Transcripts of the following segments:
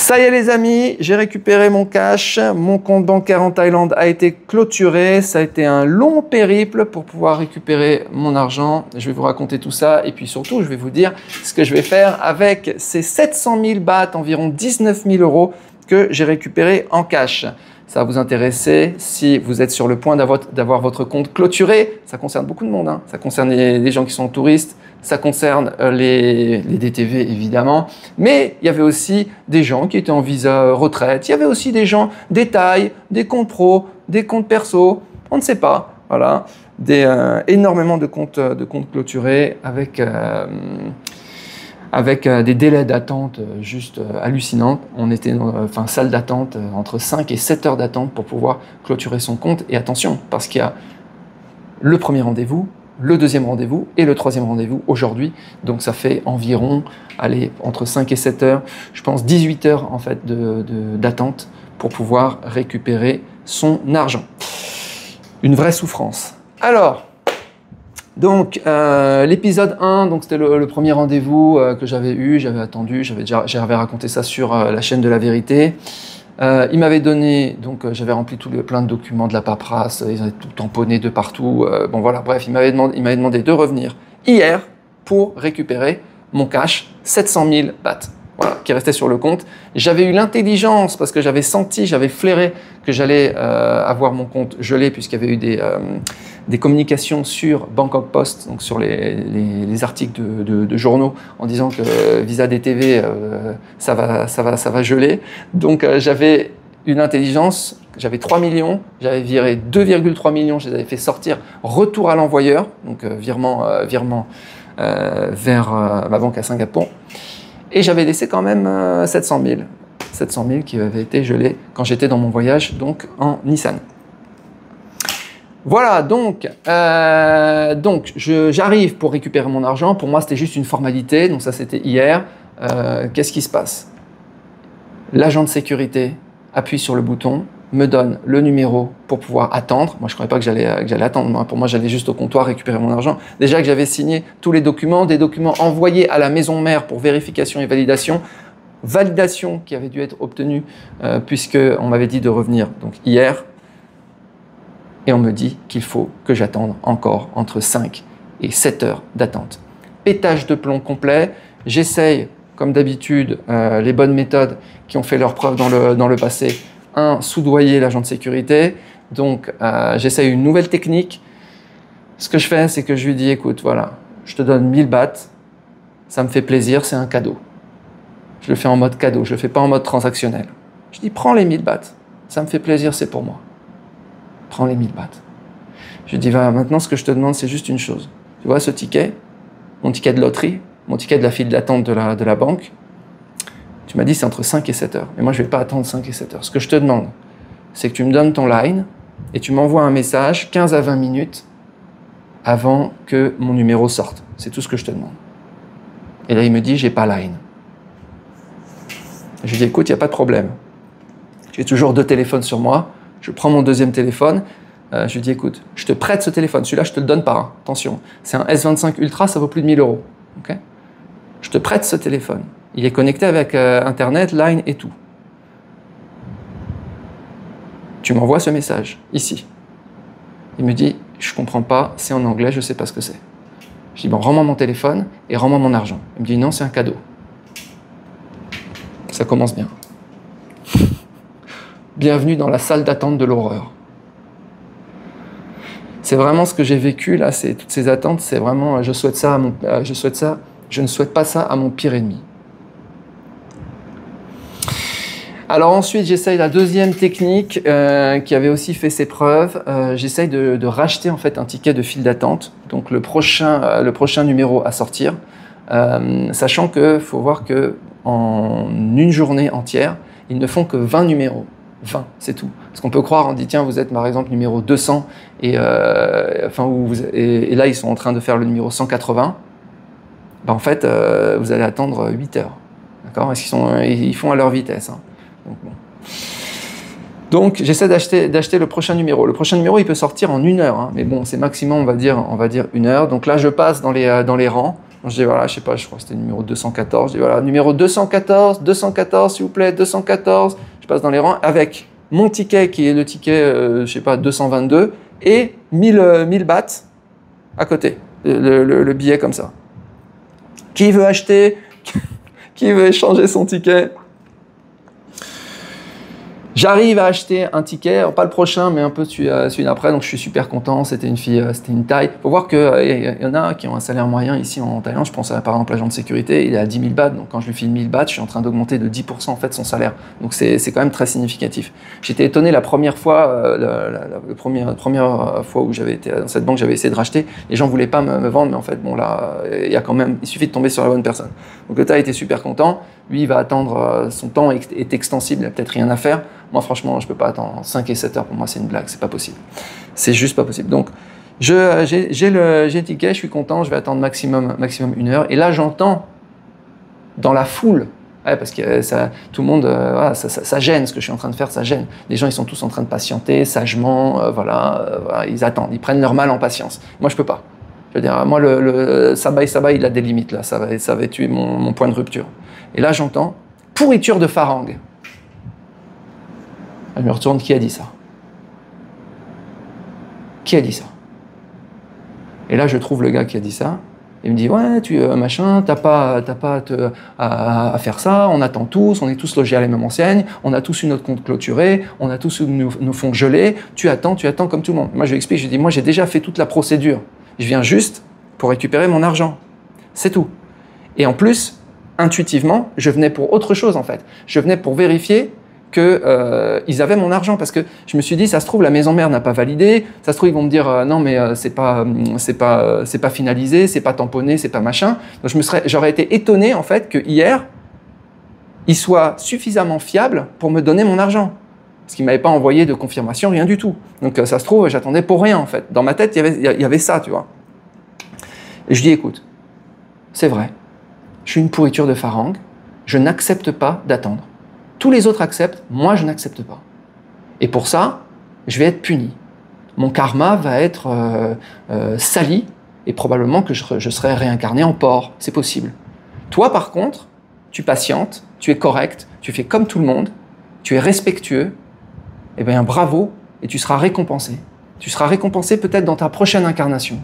Ça y est les amis, j'ai récupéré mon cash, mon compte bancaire en Thaïlande a été clôturé, ça a été un long périple pour pouvoir récupérer mon argent. Je vais vous raconter tout ça et puis surtout je vais vous dire ce que je vais faire avec ces 700 000 bahts, environ 19 000 euros que j'ai récupéré en cash. Ça va vous intéresser si vous êtes sur le point d'avoir votre compte clôturé. Ça concerne beaucoup de monde, hein. Ça concerne les gens qui sont touristes, ça concerne les DTV évidemment, mais il y avait aussi des gens qui étaient en visa retraite, il y avait aussi des gens, des tailles, des comptes pro, des comptes perso, on ne sait pas, voilà, énormément de comptes clôturés avec des délais d'attente juste hallucinants. On était dans salle d'attente entre 5 et 7 heures d'attente pour pouvoir clôturer son compte. Et attention, parce qu'il y a le premier rendez-vous, le deuxième rendez-vous et le troisième rendez-vous aujourd'hui. Donc ça fait environ, entre 5 et 7 heures, je pense 18 heures en fait d'attente pour pouvoir récupérer son argent. Une vraie souffrance. Alors, donc, l'épisode 1, donc c'était le premier rendez-vous que j'avais eu, j'avais attendu, j'avais raconté ça sur la chaîne de la vérité. Il m'avait donné, donc j'avais rempli plein de documents de la paperasse, ils avaient tout tamponné de partout. Bon voilà, bref, il m'avait demandé de revenir hier pour récupérer mon cash, 700 000 bahts. Voilà, qui restait sur le compte. J'avais eu l'intelligence, parce que j'avais senti, j'avais flairé que j'allais avoir mon compte gelé, puisqu'il y avait eu des communications sur Bangkok Post, donc sur les articles de journaux, en disant que Visa DTV, ça va geler. Donc j'avais une intelligence, j'avais 3 millions, j'avais viré 2,3 millions, je les avais fait sortir, retour à l'envoyeur, donc virement vers ma banque à Singapour. Et j'avais laissé quand même 700 000 qui avaient été gelés quand j'étais dans mon voyage donc en Nissan. Voilà, donc j'arrive pour récupérer mon argent. Pour moi, c'était juste une formalité. Donc ça, c'était hier. Qu'est-ce qui se passe? L'agent de sécurité appuie sur le bouton, me donne le numéro pour pouvoir attendre. Moi, je ne croyais pas que j'allais attendre. Pour moi, j'allais juste au comptoir récupérer mon argent. Déjà que j'avais signé tous les documents, des documents envoyés à la maison mère pour vérification et validation. Validation qui avait dû être obtenue puisqu'on m'avait dit de revenir donc hier. Et on me dit qu'il faut que j'attende encore entre 5 et 7 heures d'attente. Pétage de plomb complet. J'essaye, comme d'habitude, les bonnes méthodes qui ont fait leur preuve dans le passé. Soudoyer l'agent de sécurité. Donc, j'essaye une nouvelle technique. Ce que je fais, c'est que je lui dis, écoute, voilà, je te donne 1000 bahts. Ça me fait plaisir, c'est un cadeau. Je le fais en mode cadeau, je ne le fais pas en mode transactionnel. Je dis, prends les 1000 bahts. Ça me fait plaisir, c'est pour moi. Prends les 1000 bahts. Je lui dis, voilà, maintenant, ce que je te demande, c'est juste une chose. Tu vois ce ticket, mon ticket de loterie, mon ticket de la file d'attente de la banque, tu m'as dit c'est entre 5 et 7 heures. Mais moi, je ne vais pas attendre 5 et 7 heures. Ce que je te demande, c'est que tu me donnes ton line et tu m'envoies un message 15 à 20 minutes avant que mon numéro sorte. C'est tout ce que je te demande. Et là, il me dit, j'ai pas line. Je lui dis, écoute, il n'y a pas de problème. J'ai toujours 2 téléphones sur moi. Je prends mon deuxième téléphone. Je lui dis, écoute, je te prête ce téléphone. Celui-là, je ne te le donne pas. Hein. Attention, c'est un S25 Ultra, ça vaut plus de 1000 euros. Okay, je te prête ce téléphone. Il est connecté avec Internet, Line et tout. Tu m'envoies ce message, ici. Il me dit, je ne comprends pas, c'est en anglais, je ne sais pas ce que c'est. Je dis, bon, rends-moi mon téléphone et rends-moi mon argent. Il me dit, non, c'est un cadeau. Ça commence bien. Bienvenue dans la salle d'attente de l'horreur. C'est vraiment ce que j'ai vécu, là, toutes ces attentes, c'est vraiment, je ne souhaite pas ça à mon pire ennemi. Alors ensuite, j'essaye la deuxième technique qui avait aussi fait ses preuves. J'essaye de racheter en fait un ticket de file d'attente, donc le prochain numéro à sortir, sachant qu'il faut voir qu'en une journée entière, ils ne font que 20 numéros. 20, c'est tout. Parce qu'on peut croire, on dit tiens, vous êtes par exemple numéro 200 et là ils sont en train de faire le numéro 180. Ben, en fait, vous allez attendre 8 heures. D'accord ? Parce ils font à leur vitesse. Hein. Donc j'essaie d'acheter le prochain numéro. Le prochain numéro, il peut sortir en 1 heure. Hein. Mais bon, c'est maximum, on va dire 1 heure. Donc là, je passe dans les rangs. Je dis voilà, je sais pas, je crois que c'était le numéro 214. Je dis voilà, numéro 214, 214 s'il vous plaît, 214. Je passe dans les rangs avec mon ticket qui est le ticket, je sais pas, 222 et 1000 bahts à côté, le billet comme ça. Qui veut acheter? Qui veut échanger son ticket? J'arrive à acheter un ticket, alors pas le prochain, mais un peu celui d'après, donc je suis super content. C'était une fille, c'était une taille. Il faut voir qu'il y en a qui ont un salaire moyen ici en Thaïlande. Je pense à, par exemple, l'agent de sécurité, il est à 10 000 bahts, donc quand je lui file 1000 bahts, je suis en train d'augmenter de 10% en fait son salaire. Donc c'est quand même très significatif. J'étais étonné la première fois, la première fois où j'avais été dans cette banque, j'avais essayé de racheter. Les gens voulaient pas me vendre, mais en fait, bon là, il suffit de tomber sur la bonne personne. Donc le Thaï était super content. Lui, il va attendre, son temps est extensible, il n'a peut-être rien à faire. Moi, franchement, je ne peux pas attendre 5 et 7 heures. Pour moi, c'est une blague, c'est pas possible. C'est juste pas possible. Donc, j'ai le ticket, je suis content, je vais attendre maximum 1 heure. Et là, j'entends dans la foule, parce que tout le monde, voilà, ça gêne ce que je suis en train de faire, ça gêne. Les gens, ils sont tous en train de patienter, sagement, voilà, ils attendent, ils prennent leur mal en patience. Moi, je peux pas. Je veux dire, moi, le sabay, il a des limites, là. Ça va tuer mon point de rupture. Et là, j'entends pourriture de farang. Je me retourne, qui a dit ça? Qui a dit ça? Et là, je trouve le gars qui a dit ça. Il me dit, ouais, machin, t'as pas à faire ça, on attend tous, on est tous logés à la même enseigne, on a tous une autre compte clôturé, on a tous nos fonds gelés, tu attends comme tout le monde. Moi, je lui explique, je lui dis, moi, j'ai déjà fait toute la procédure. Je viens juste pour récupérer mon argent. C'est tout. Et en plus, intuitivement, je venais pour autre chose, en fait. Je venais pour vérifier qu'ils avaient mon argent, parce que je me suis dit, ça se trouve, la maison mère n'a pas validé, ça se trouve, ils vont me dire, non, mais c'est pas finalisé, c'est pas tamponné, c'est pas machin. Donc j'aurais été étonné, en fait, que hier, il soit suffisamment fiable pour me donner mon argent. Parce qu'il ne m'avait pas envoyé de confirmation, rien du tout. Donc ça se trouve, j'attendais pour rien, en fait. Dans ma tête, il y avait ça, tu vois. Et je dis, écoute, c'est vrai, je suis une pourriture de farang, je n'accepte pas d'attendre. Tous les autres acceptent, moi je n'accepte pas. Et pour ça, je vais être puni. Mon karma va être sali, et probablement que je serai réincarné en porc. C'est possible. Toi, par contre, tu patientes, tu es correct, tu fais comme tout le monde, tu es respectueux, eh bien bravo, et tu seras récompensé. Tu seras récompensé peut-être dans ta prochaine incarnation.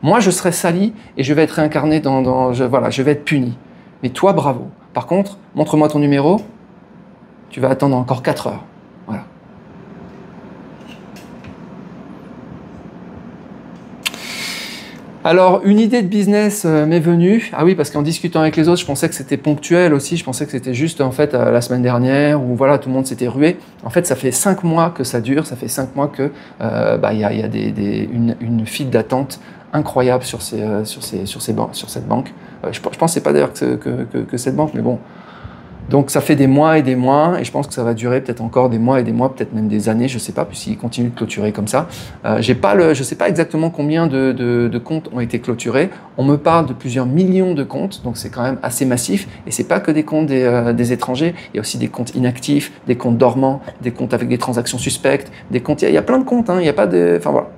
Moi, je serai sali et je vais être réincarné voilà, je vais être puni. Mais toi, bravo. Par contre, montre-moi ton numéro, tu vas attendre encore 4 heures. Voilà. Alors, une idée de business m'est venue. Ah oui, parce qu'en discutant avec les autres, je pensais que c'était ponctuel aussi. Je pensais que c'était juste, en fait, la semaine dernière, où voilà, tout le monde s'était rué. En fait, ça fait 5 mois que ça dure. Ça fait 5 mois que y a une file d'attente incroyable sur cette banque. Je pense que c'est pas d'ailleurs que cette banque, mais bon. Donc ça fait des mois et je pense que ça va durer peut-être encore des mois et des mois, peut-être même des années, je ne sais pas, puisqu'ils continuent de clôturer comme ça. Je ne sais pas exactement combien de comptes ont été clôturés. On me parle de plusieurs millions de comptes, donc c'est quand même assez massif. Et ce n'est pas que des comptes des étrangers, il y a aussi des comptes inactifs, des comptes dormants, des comptes avec des transactions suspectes, des comptes, il y a plein de comptes, hein, il n'y a pas de... Enfin voilà.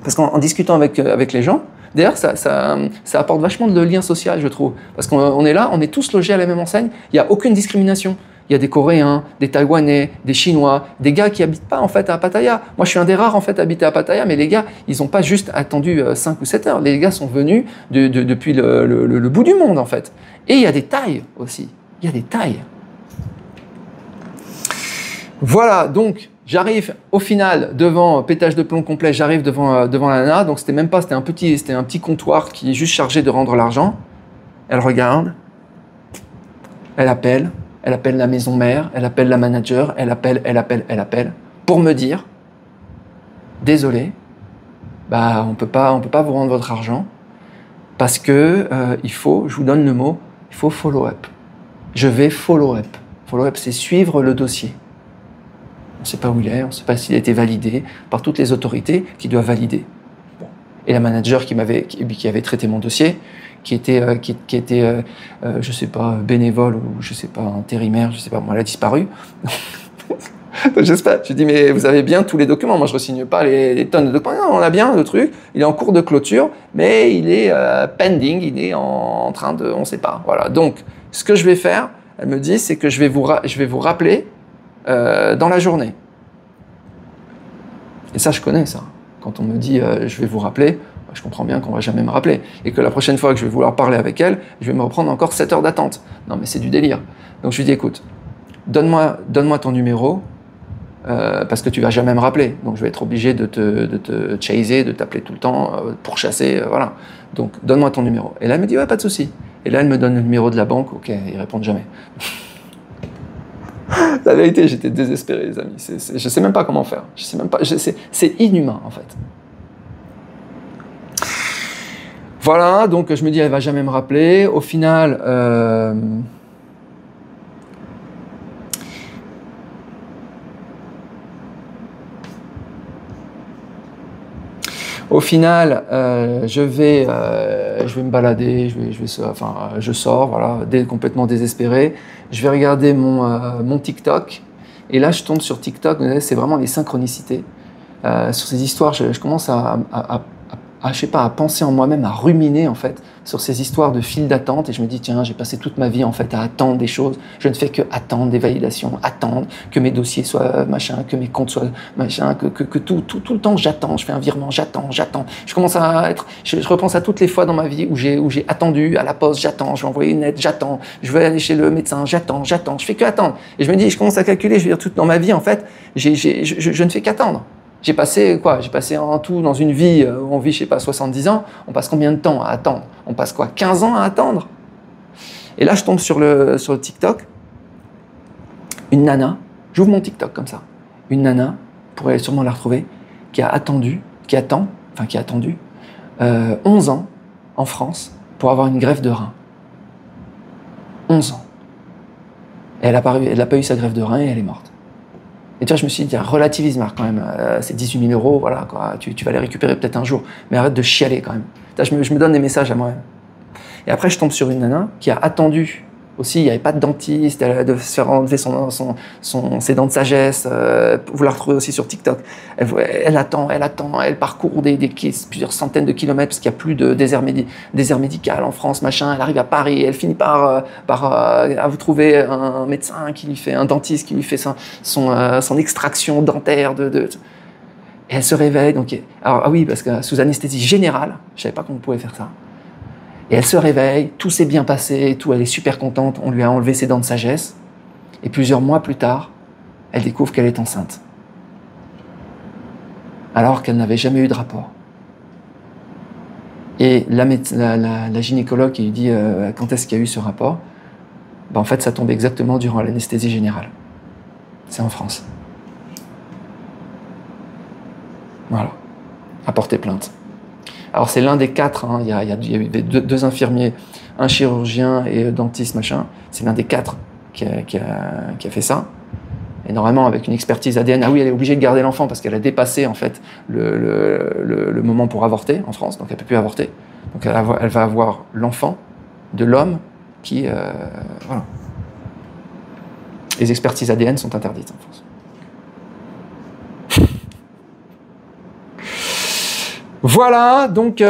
Parce qu'en discutant avec les gens, d'ailleurs, ça apporte vachement de lien social, je trouve. Parce qu'on est là, on est tous logés à la même enseigne, il n'y a aucune discrimination. Il y a des Coréens, des Taïwanais, des Chinois, des gars qui n'habitent pas en fait à Pattaya. Moi, je suis un des rares en fait à habiter à Pattaya, mais les gars, ils n'ont pas juste attendu 5 ou 7 heures. Les gars sont venus depuis le bout du monde en fait. Et il y a des Thaïs aussi. Il y a des Thaïs. Voilà, donc... J'arrive au final devant pétage de plomb complet, j'arrive devant la nana, donc c'était un petit comptoir qui est juste chargé de rendre l'argent. Elle regarde, elle appelle la maison mère, elle appelle la manager, elle appelle pour me dire désolé, on peut pas vous rendre votre argent parce que je vous donne le mot, il faut follow up. Je vais follow up. Follow up, c'est suivre le dossier. On ne sait pas où il est, on ne sait pas s'il a été validé par toutes les autorités qui doivent valider. Bon. Et la manager qui avait traité mon dossier, qui était je ne sais pas, bénévole ou je ne sais pas, intérimaire, je ne sais pas, moi, elle a disparu. Donc, j'espère. Je dis, mais vous avez bien tous les documents. Moi, je ne re-signe pas les tonnes de documents. Non, on a bien le truc. Il est en cours de clôture, mais il est pending. Il est en train de... On ne sait pas. Voilà. Donc, ce que je vais faire, elle me dit, c'est que je vais vous rappeler dans la journée. Et ça, je connais ça. Quand on me dit, je vais vous rappeler, je comprends bien qu'on ne va jamais me rappeler. Et que la prochaine fois que je vais vouloir parler avec elle, je vais me reprendre encore 7 heures d'attente. Non, mais c'est du délire. Donc, je lui dis, écoute, donne-moi ton numéro, parce que tu vas jamais me rappeler. Donc, je vais être obligé de te chaser, de t'appeler tout le temps, pour chasser, voilà. Donc, donne-moi ton numéro. Et là, elle me dit, ouais, pas de souci. Et là, elle me donne le numéro de la banque. Ok, ils répondent jamais. La vérité, j'étais désespéré, les amis. Je sais même pas comment faire. Je sais même pas. C'est inhumain, en fait. Voilà, donc je me dis, elle va jamais me rappeler. Au final, je vais me balader, je sors, voilà, complètement désespéré. Je vais regarder mon TikTok. Et là, je tombe sur TikTok. C'est vraiment les synchronicités. Sur ces histoires, je commence je sais pas, à penser en moi-même, à ruminer en fait sur ces histoires de files d'attente, et je me dis tiens, j'ai passé toute ma vie en fait à attendre des choses, je ne fais que attendre des validations, attendre que mes dossiers soient machin, que mes comptes soient machin, que tout le temps j'attends, je fais un virement, j'attends, je commence à être, je repense à toutes les fois dans ma vie où j'ai attendu à la poste, j'attends, je vais envoyer une lettre, j'attends, je vais aller chez le médecin, j'attends, je fais que attendre, et je me dis, je commence à calculer, je veux dire toute dans ma vie en fait, je ne fais qu'attendre. J'ai passé en tout dans une vie où on vit, je sais pas, 70 ans, on passe combien de temps à attendre? On passe 15 ans à attendre? Et là, je tombe sur le TikTok, une nana, j'ouvre mon TikTok comme ça, une nana, vous pourrez sûrement la retrouver, qui a attendu 11 ans en France pour avoir une greffe de rein. 11 ans. Et elle n'a pas eu sa greffe de rein et elle est morte. Et tu vois, je me suis dit, relativise, Marc, quand même. C'est 18 000 €, voilà, quoi. Tu vas les récupérer peut-être un jour. Mais arrête de chialer, quand même. Je me donne des messages à moi-même. Et après, je tombe sur une nana qui a attendu aussi. Il n'y avait pas de dentiste. Elle de se faire enlever ses dents de sagesse. Vous la retrouvez aussi sur TikTok. Elle attend. Elle parcourt plusieurs centaines de kilomètres parce qu'il n'y a plus de désert médical en France, machin. Elle arrive à Paris. Elle finit par vous trouver un médecin un dentiste qui lui fait son extraction dentaire et elle se réveille. Parce que sous anesthésie générale, je ne savais pas qu'on pouvait faire ça. Et elle se réveille, tout s'est bien passé, elle est super contente, on lui a enlevé ses dents de sagesse. Et plusieurs mois plus tard, elle découvre qu'elle est enceinte. Alors qu'elle n'avait jamais eu de rapport. Et la gynécologue qui lui dit quand est-ce qu'il y a eu ce rapport, en fait, ça tombe exactement durant l'anesthésie générale. C'est en France. Voilà. À porter plainte. Alors c'est l'un des 4, hein. Il y avait deux infirmiers, un chirurgien et dentiste, machin. C'est l'un des 4 qui a fait ça. Et normalement, avec une expertise ADN, elle est obligée de garder l'enfant parce qu'elle a dépassé en fait le moment pour avorter en France, donc elle ne peut plus avorter. Donc elle va avoir l'enfant de l'homme qui... voilà. Les expertises ADN sont interdites en France. Voilà, donc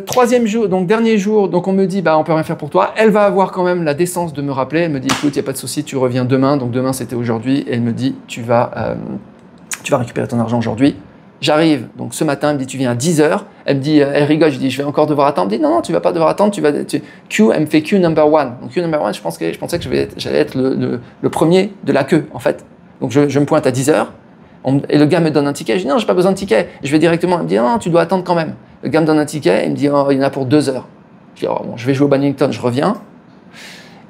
troisième jour, donc dernier jour, donc on me dit on peut rien faire pour toi. Elle va avoir quand même la décence de me rappeler. Elle me dit écoute, il n'y a pas de souci, tu reviens demain. Donc demain c'était aujourd'hui et elle me dit tu vas récupérer ton argent aujourd'hui. J'arrive, donc ce matin, elle me dit tu viens à 10h. Elle me dit, elle rigole, je dis je vais encore devoir attendre. Elle me dit non, tu vas pas devoir attendre, Q, elle me fait Q number 1. Donc Q number 1, je pensais que j'allais être le premier de la queue en fait. Donc je me pointe à 10h. Et le gars me donne un ticket, je dis non, j'ai pas besoin de ticket. Je vais directement, il me dit non, tu dois attendre quand même. Le gars me donne un ticket, il me dit oh, il y en a pour 2 heures. Je dis bon, je vais jouer au badminton, je reviens.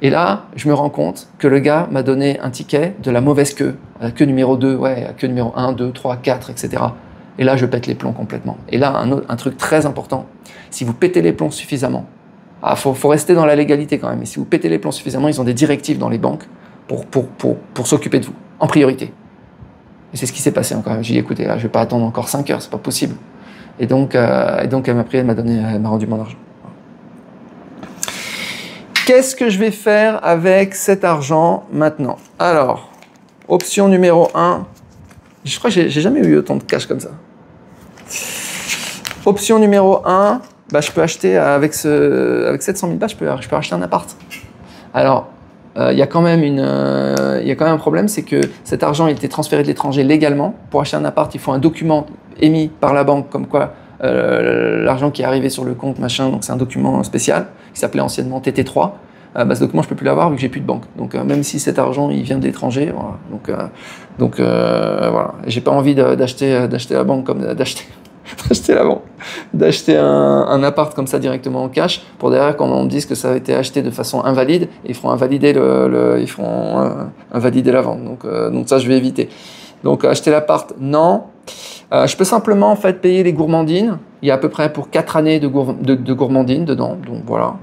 Et là, je me rends compte que le gars m'a donné un ticket de la mauvaise queue. La queue numéro 2, la queue numéro 1, 2, 3, 4, etc. Et là, je pète les plombs complètement. Et là, un truc très important, si vous pétez les plombs suffisamment, faut rester dans la légalité quand même, mais si vous pétez les plombs suffisamment, ils ont des directives dans les banques pour s'occuper de vous, en priorité. Et c'est ce qui s'est passé encore. J'ai dit, écoutez, là, je ne vais pas attendre encore 5 heures, c'est pas possible. Et donc elle m'a rendu mon argent. Qu'est-ce que je vais faire avec cet argent maintenant? Alors, option numéro 1, Je crois que j'ai jamais eu autant de cash comme ça. Option numéro 1, bah, je peux acheter avec 700 000 bahts, je peux acheter un appart. Alors, il y a quand même un problème, c'est que cet argent a été transféré de l'étranger légalement. Pour acheter un appart, il faut un document émis par la banque comme quoi l'argent qui est arrivé sur le compte, machin, donc c'est un document spécial qui s'appelait anciennement TT3. Ce document, je peux plus l'avoir vu que j'ai plus de banque. Donc, même si cet argent, il vient de l'étranger, voilà. Donc, voilà. J'ai pas envie d'acheter la banque comme d'acheter un appart comme ça directement en cash pour derrière quand on me dise que ça a été acheté de façon invalide, ils feront invalider invalider la vente. Donc ça, je vais éviter. Donc, acheter l'appart, non. Je peux simplement en fait payer les gourmandines. Il y a à peu près pour 4 années de gourmandines dedans. Donc voilà.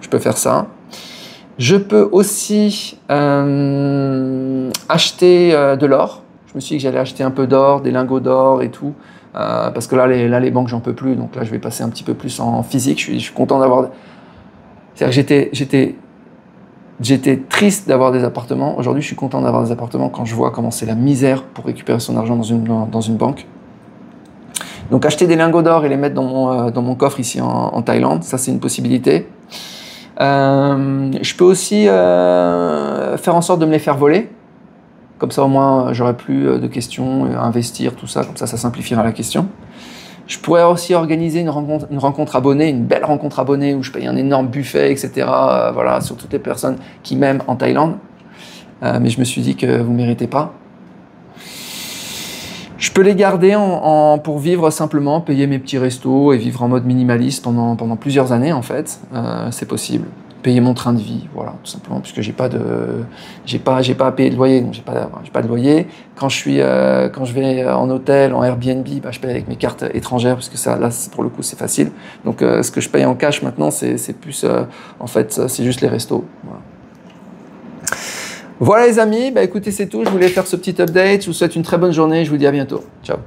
Je peux faire ça. Je peux aussi acheter de l'or. Je me suis dit que j'allais acheter un peu d'or, des lingots d'or et tout. Parce que là, les banques, j'en peux plus. Donc là, je vais passer un petit peu plus en physique. Je suis content d'avoir... C'est-à-dire que j'étais triste d'avoir des appartements. Aujourd'hui, je suis content d'avoir des appartements quand je vois comment c'est la misère pour récupérer son argent dans une banque. Donc acheter des lingots d'or et les mettre dans mon coffre ici en Thaïlande, ça c'est une possibilité. Je peux aussi faire en sorte de me les faire voler. Comme ça au moins j'aurai plus de questions, investir, tout ça, comme ça simplifiera la question. Je pourrais aussi organiser une rencontre abonnée, une belle rencontre abonnée où je paye un énorme buffet, etc. Voilà, sur toutes les personnes qui m'aiment en Thaïlande. Mais je me suis dit que vous ne méritez pas. Je peux les garder pour vivre simplement, payer mes petits restos et vivre en mode minimaliste pendant plusieurs années en fait. C'est possible. Payer mon train de vie, voilà, tout simplement, puisque j'ai pas à payer de loyer, donc j'ai pas de loyer. Quand je vais en hôtel, en Airbnb, bah, je paye avec mes cartes étrangères, parce que ça, là, pour le coup, c'est facile. Donc, ce que je paye en cash maintenant, c'est plus, en fait, c'est juste les restos. Voilà. Voilà les amis, bah écoutez, c'est tout. Je voulais faire ce petit update. Je vous souhaite une très bonne journée. Je vous dis à bientôt. Ciao.